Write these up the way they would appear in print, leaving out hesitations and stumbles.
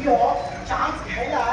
Chance घ्यायला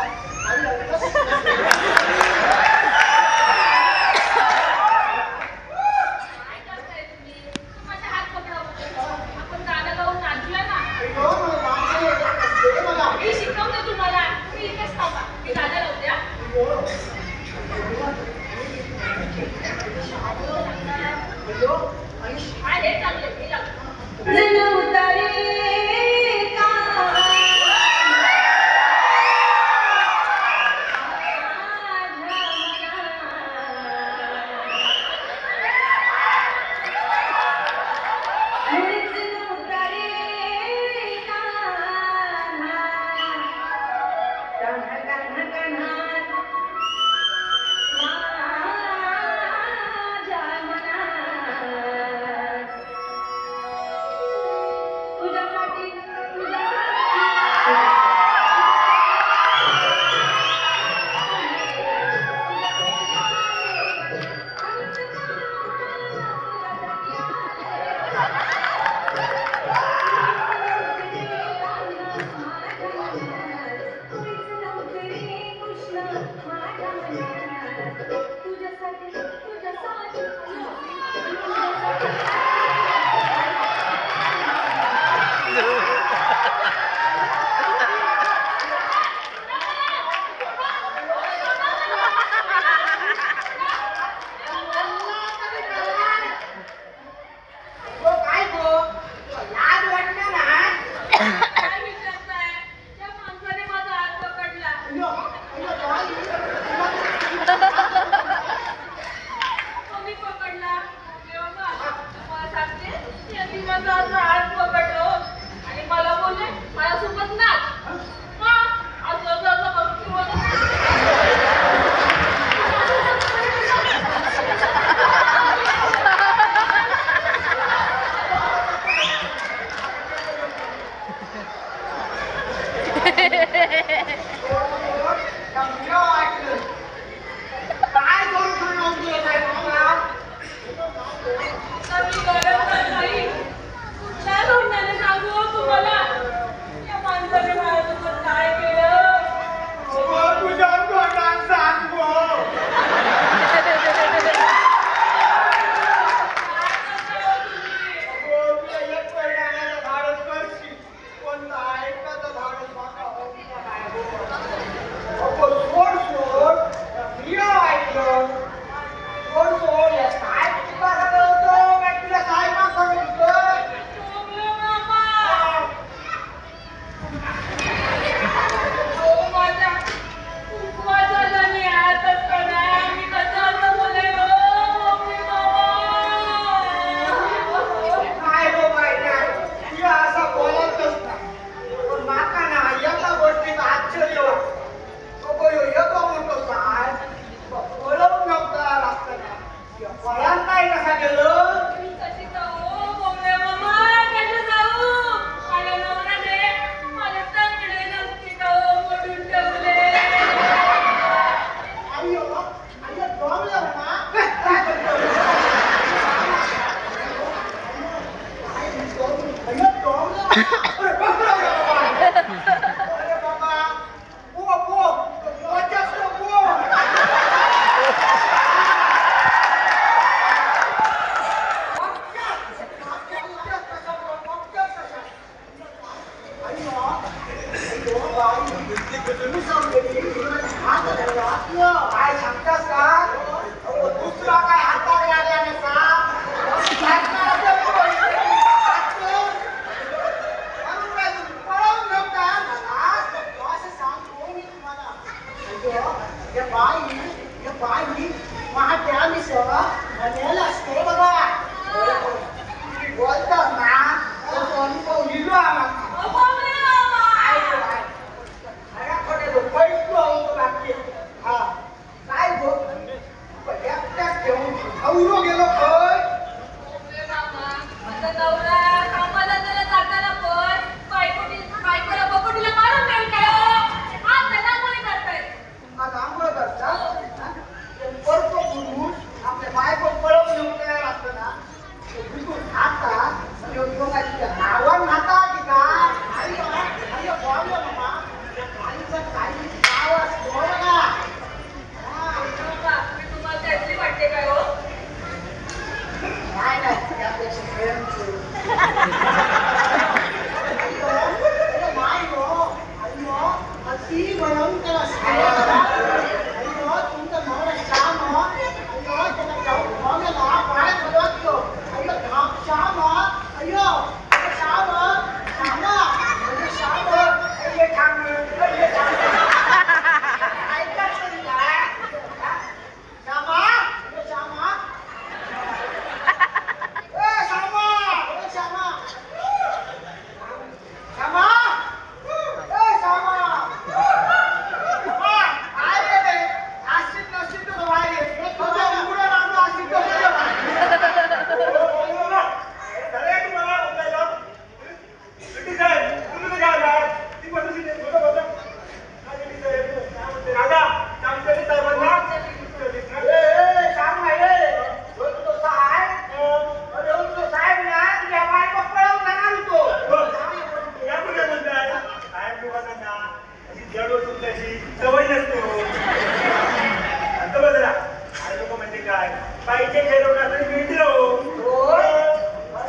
काय पाहिजे ठरवणार तरी मिळते हो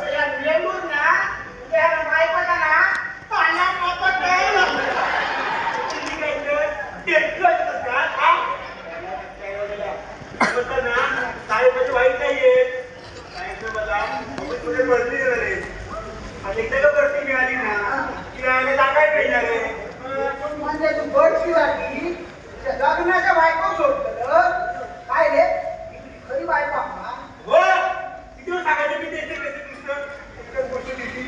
या नेमून ना त्या बायकोला ना पाण्यात मापत नाही वाईट नाहीये मला कुठे भरती झाले आणि एकदा का भरती मिळाली ना की जागाय मिळणार आहे म्हणजे तू भरती झाली लग्नाच्या बायको सोडलं काय रे खरी बायको हो किती सांगायचं मी ते कसे पुस्तक गोष्ट दिली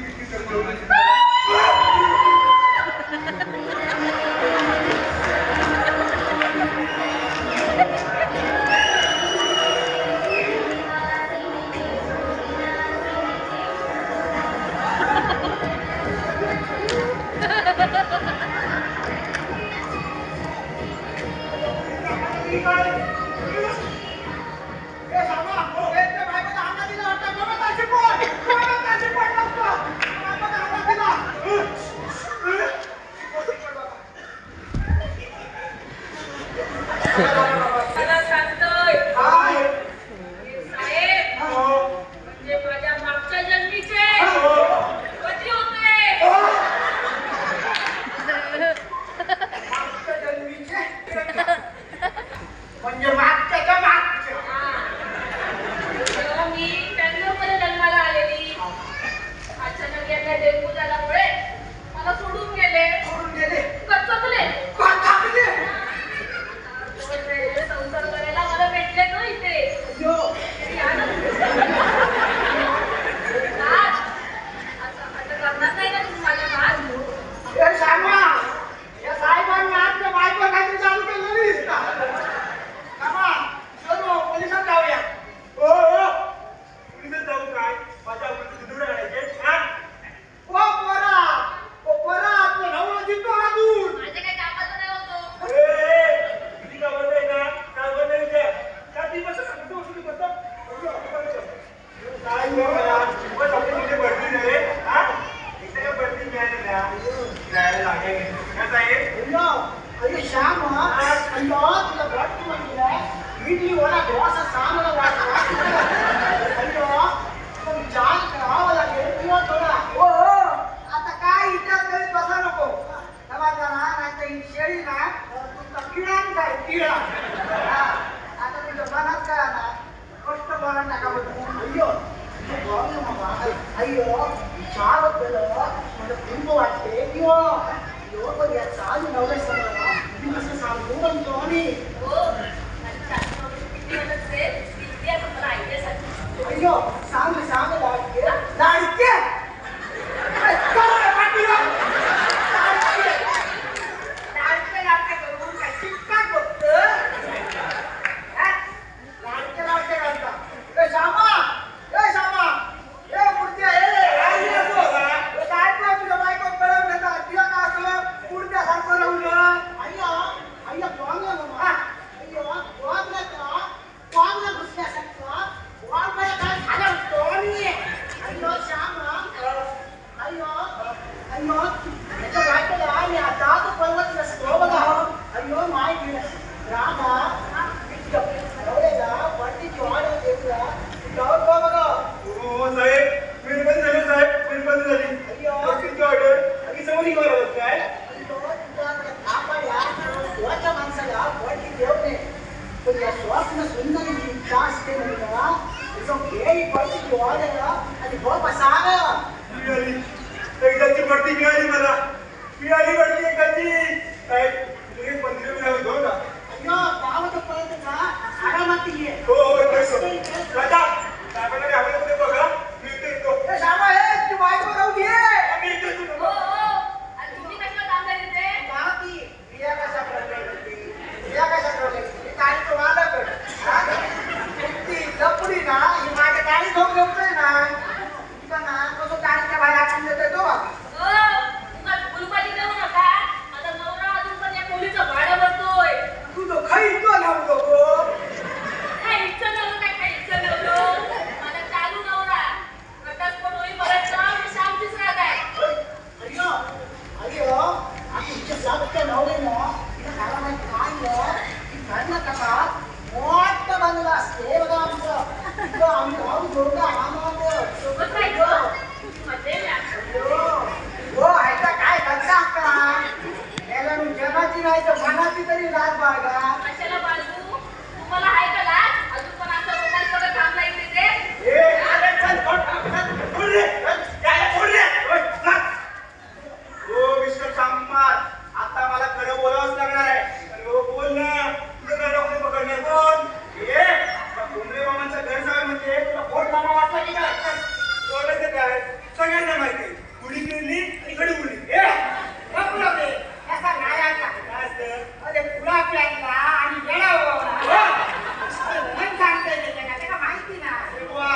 एकदाची बढती मिळाली मला मिळाली बढती एकाची तुम्ही 15 मिळाली हो का बघा मी येतो बायको राहू घे आम्ही येतो लपडी ना ही माझ्या गाडी घेऊन घेऊन ना तो गाडीच्या बाहेर आपण देतोय तो तू तो खाई तो लावतो आम्ही जाऊ दोघं आम्हाला सोबत काय गं? मध्ये हो ह्याचा काय धंदा आपला याला जगाची नाही तर मनाची तरी लाज बाळगा कशाला बाजू तुम्हाला आहे का लाज अजून पण असं रोमन करत थांबला इथे ते ए अरे चल सोड रे काय सोड रे ओ मिस्टर शाममार आता मला खरं बोलावंच लागणार आहे अरे हो बोल ना तुझं डॉक्टर पकडणार कोण ए भुमरे मामांचं घर जावं म्हणजे तुला फोट मामा वाटला की काय ओळखते काय सगळ्यांना माहिती गुढी फिरली इकडे गुढी ए बघू रे असा नाही आला काय असतं अरे पुरा प्यायला आणि गेला बाबा मन सांगते त्याला माहिती ना अरे बुवा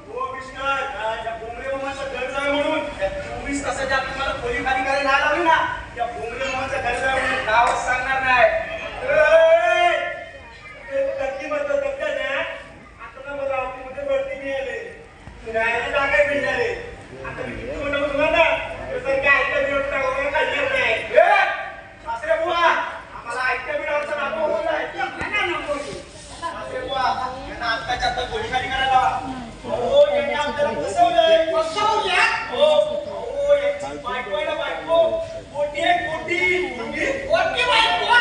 हो मिस्टर त्या भुमरे मामाचं घर जावं म्हणून त्या 24 तासाच्या आत तुम्हाला खोली खाली करायला नाही लावली ना त्या भुमरे मामाचं घर जावं म्हणून नावच सांगणार नाही टक्की मधलं टक्का ना आता ना मला ऑफिसमध्ये भरती मिळाले राहायला जागा मिळाले आता मी किती म्हणतो तुम्हाला तर काय ऐकत मिळत वगैरे काही येत नाही सासरे बुवा आम्हाला ऐकता मिळावचं नातं होत आहे सासरे बुवा यांना आत्ताच्या आत्ता गोळी खाली करायला लावा. हो यांनी आपल्याला फसवलंय हो हो यांची बायको आहे ना बायको मोठी आहे मोठी बायको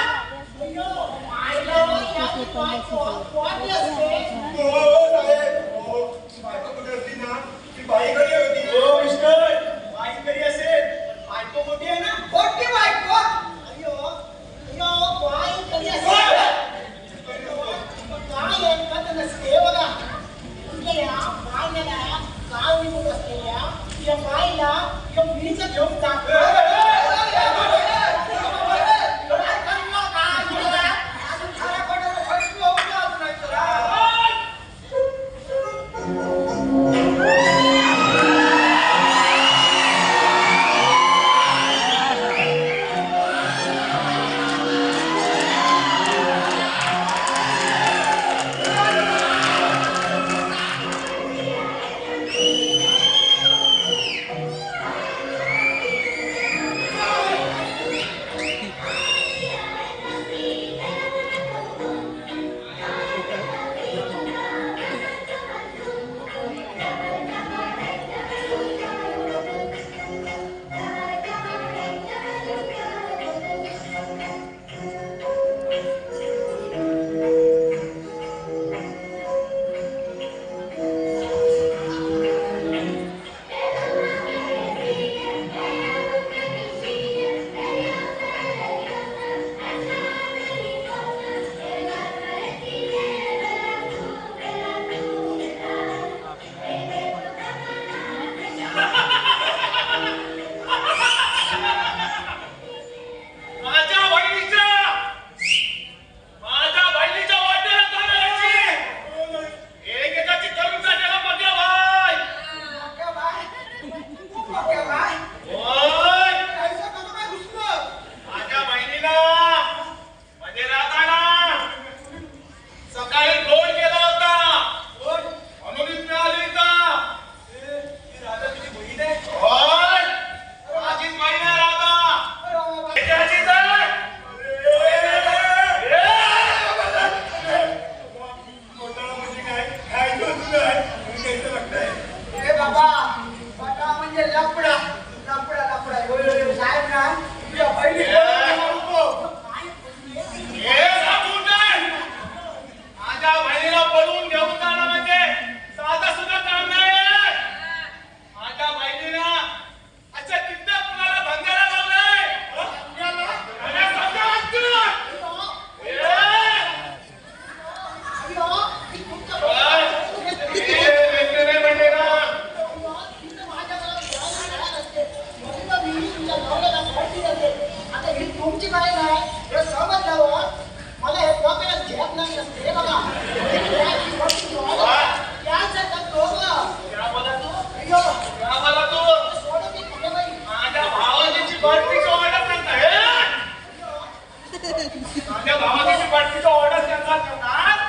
माझ्या भावाची पाठीचा ऑर्डर त्यांना ठेवणार.